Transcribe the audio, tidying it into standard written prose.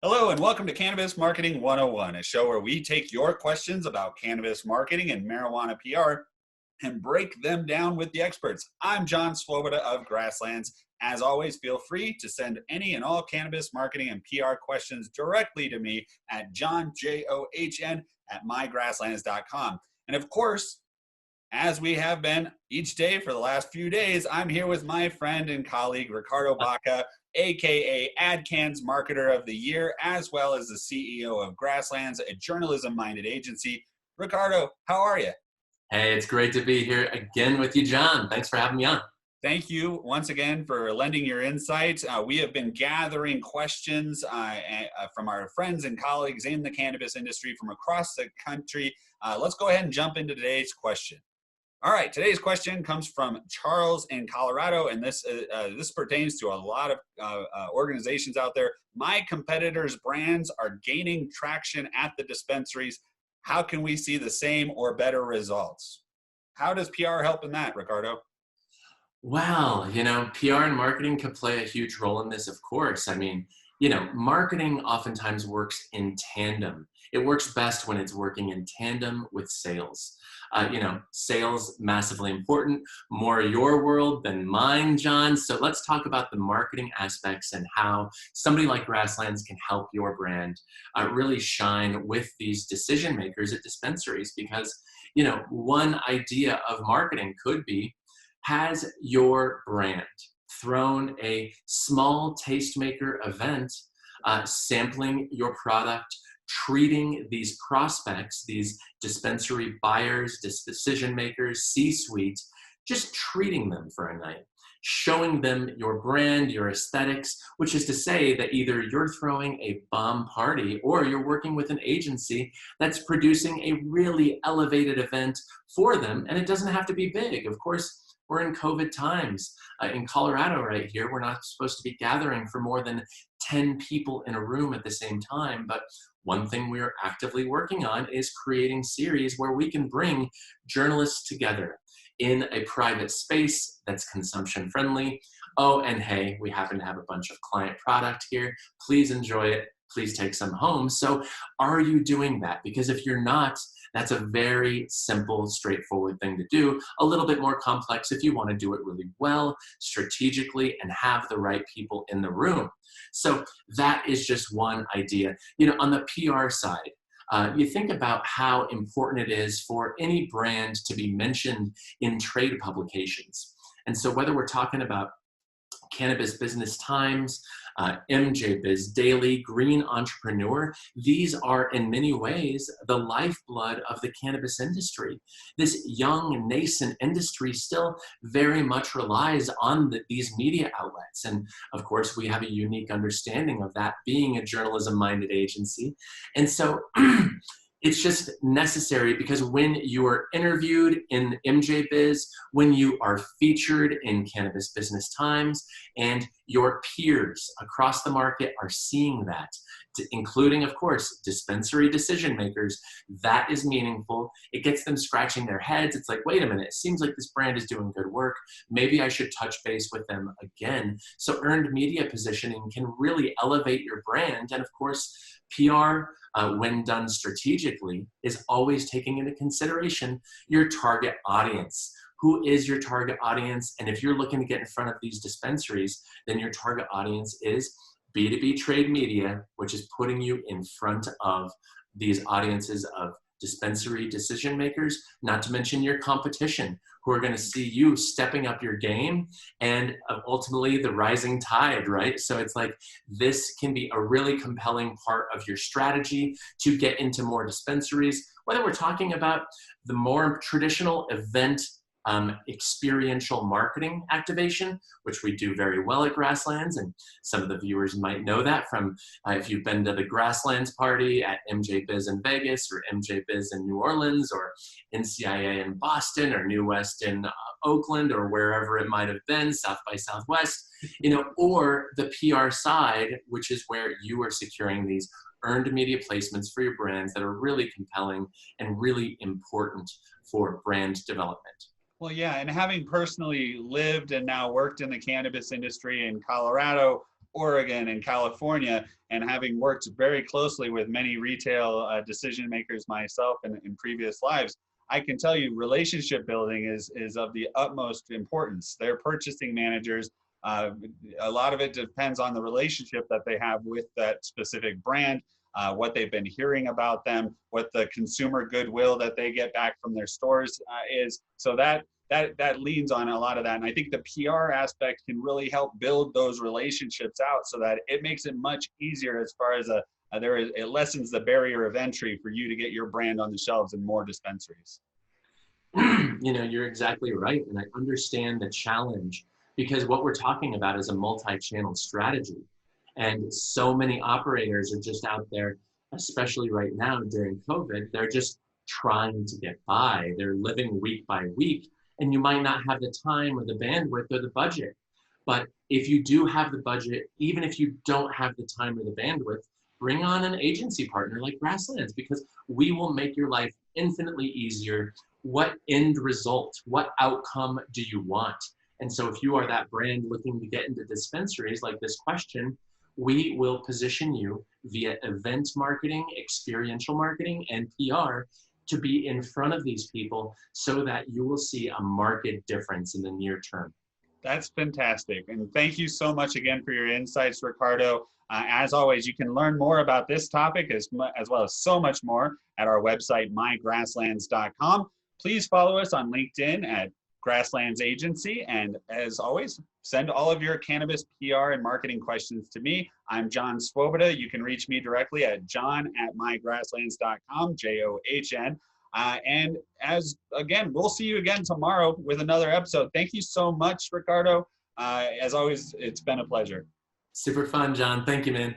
Hello and welcome to Cannabis Marketing 101, a show where we take your questions about cannabis marketing and marijuana PR and break them down with the experts. I'm John Swoboda of Grasslands. As always, feel free to send any and all cannabis marketing and PR questions directly to me at johnjohn@mygrasslands.com. And of course, as we have been each day for the last few days, I'm here with my friend and colleague, Ricardo Baca, aka AdCan's Marketer of the Year, as well as the CEO of Grasslands, a journalism-minded agency. Ricardo, how are you? Hey, it's great to be here again with you, John. Thanks for having me on. Thank you once again for lending your insight. We have been gathering questions from our friends and colleagues in the cannabis industry from across the country. Let's go ahead and jump into today's question. All right, today's question comes from Charles in Colorado, and this pertains to a lot of organizations out there. My competitors' brands are gaining traction at the dispensaries. How can we see the same or better results? How does PR help in that, Ricardo? Well, PR and marketing could play a huge role in this, of course. I mean, marketing oftentimes works in tandem. It works best when it's working in tandem with sales. Sales massively important, more your world than mine, John. So let's talk about the marketing aspects and how somebody like Grasslands can help your brand really shine with these decision makers at dispensaries. Because, one idea of marketing could be, has your brand thrown a small tastemaker event sampling your product, treating these prospects, these dispensary buyers, decision makers, C-suite, just treating them for a night, showing them your brand, your aesthetics, which is to say that either you're throwing a bomb party or you're working with an agency that's producing a really elevated event for them. And it doesn't have to be big. Of course, we're in COVID times. In Colorado right here, we're not supposed to be gathering for more than 10 people in a room at the same time. But one thing we are actively working on is creating series where we can bring journalists together in a private space that's consumption friendly. Oh, and hey, we happen to have a bunch of client product here. Please enjoy it. Please take some home. So are you doing that? Because if you're not, that's a very simple, straightforward thing to do. A little bit more complex if you want to do it really well, strategically, and have the right people in the room. So that is just one idea. On the PR side, you think about how important it is for any brand to be mentioned in trade publications. And so whether we're talking about Cannabis Business Times, MJ Biz Daily, Green Entrepreneur, these are in many ways the lifeblood of the cannabis industry. This young, nascent industry still very much relies on these media outlets. And of course, we have a unique understanding of that being a journalism-minded agency. And so it's just necessary because when you are interviewed in MJ Biz, when you are featured in Cannabis Business Times, and your peers across the market are seeing that, including, of course, dispensary decision makers, that is meaningful. It gets them scratching their heads. It's like, wait a minute, it seems like this brand is doing good work. Maybe I should touch base with them again. So earned media positioning can really elevate your brand. And of course, PR, when done strategically, is always taking into consideration your target audience. Who is your target audience? And if you're looking to get in front of these dispensaries, then your target audience is B2B trade media, which is putting you in front of these audiences of dispensary decision makers, not to mention your competition, who are going to see you stepping up your game and ultimately the rising tide, right? So it's like this can be a really compelling part of your strategy to get into more dispensaries, whether we're talking about the more traditional event experiential marketing activation, which we do very well at Grasslands. And some of the viewers might know that from if you've been to the Grasslands party at MJ Biz in Vegas or MJ Biz in New Orleans or NCIA in Boston or New West in Oakland or wherever it might have been, South by Southwest, or the PR side, which is where you are securing these earned media placements for your brands that are really compelling and really important for brand development. Well, yeah, and having personally lived and now worked in the cannabis industry in Colorado, Oregon and California, and having worked very closely with many retail decision makers myself in previous lives, I can tell you relationship building is of the utmost importance. Their purchasing managers, a lot of it depends on the relationship that they have with that specific brand, what they've been hearing about them, what the consumer goodwill that they get back from their stores is. So that leans on a lot of that. And I think the PR aspect can really help build those relationships out so that it makes it much easier as far as it lessens the barrier of entry for you to get your brand on the shelves in more dispensaries. You know, you're exactly right. And I understand the challenge because what we're talking about is a multi-channel strategy. And so many operators are just out there, especially right now during COVID, they're just trying to get by. They're living week by week, and you might not have the time or the bandwidth or the budget. But if you do have the budget, even if you don't have the time or the bandwidth, bring on an agency partner like Grasslands, because we will make your life infinitely easier. What end result, what outcome do you want? And so if you are that brand looking to get into dispensaries like this question, we will position you via event marketing, experiential marketing, and PR to be in front of these people so that you will see a market difference in the near term. That's fantastic. And thank you so much again for your insights, Ricardo. As always, you can learn more about this topic as well as so much more at our website, mygrasslands.com. Please follow us on LinkedIn at Grasslands Agency. And as always, send all of your cannabis PR and marketing questions to me. I'm John Swoboda. You can reach me directly at john@mygrasslands.com, JOHN. And again, we'll see you again tomorrow with another episode. Thank you so much, Ricardo. As always, it's been a pleasure. Super fun, John. Thank you, man.